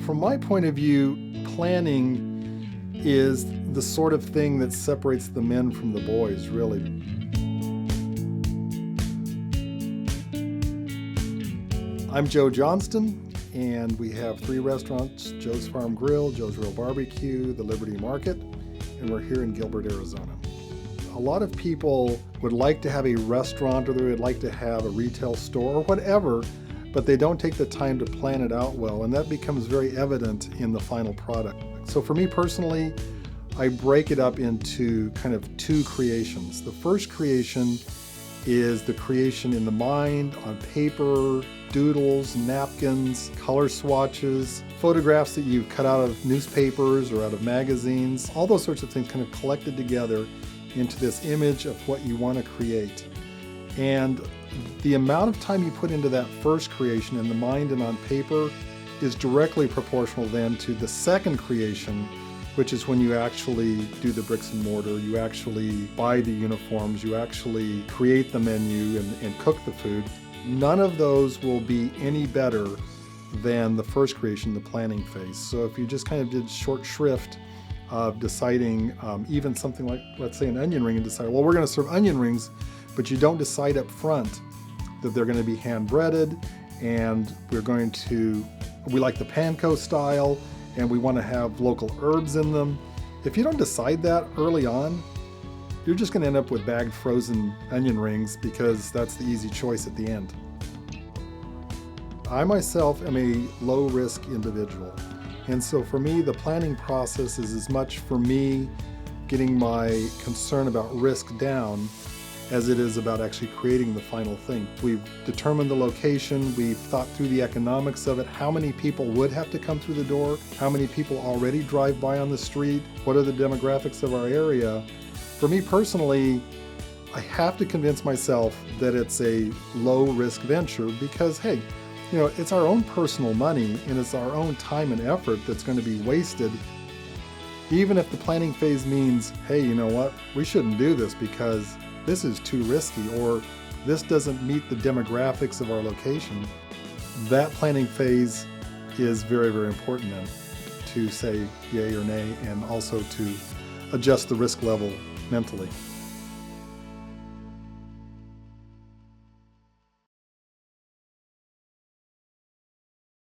From my point of view, planning is the sort of thing that separates the men from the boys, really. I'm Joe Johnston, and we have 3 restaurants: Joe's Farm Grill, Joe's Real Barbecue, the Liberty Market, and we're here in Gilbert, Arizona. A lot of people would like to have a restaurant, or they would like to have a retail store or whatever, but they don't take the time to plan it out well, and that becomes very evident in the final product. So for me personally, I break it up into kind of 2 creations. The first creation is the creation in the mind, on paper, doodles, napkins, color swatches, photographs that you've cut out of newspapers or out of magazines, all those sorts of things kind of collected together into this image of what you want to create. And the amount of time you put into that first creation in the mind and on paper is directly proportional then to the second creation, which is when you actually do the bricks and mortar, you actually buy the uniforms, you actually create the menu and cook the food. None of those will be any better than the first creation, the planning phase. So if you just kind of did short shrift of deciding even something like, let's say, an onion ring, and decide, well, we're going to serve onion rings, but you don't decide up front that they're going to be hand breaded, and we like the panko style, and we want to have local herbs in them. If you don't decide that early on, you're just going to end up with bagged frozen onion rings because that's the easy choice at the end. I myself am a low-risk individual, and so for me, the planning process is as much for me getting my concern about risk down as it is about actually creating the final thing. We've determined the location, we've thought through the economics of it, how many people would have to come through the door, how many people already drive by on the street, what are the demographics of our area. For me personally, I have to convince myself that it's a low-risk venture because, hey, it's our own personal money and it's our own time and effort that's going to be wasted. Even if the planning phase means, hey, you know what, we shouldn't do this because this is too risky, or this doesn't meet the demographics of our location, that planning phase is very, very important then to say yay or nay, and also to adjust the risk level mentally.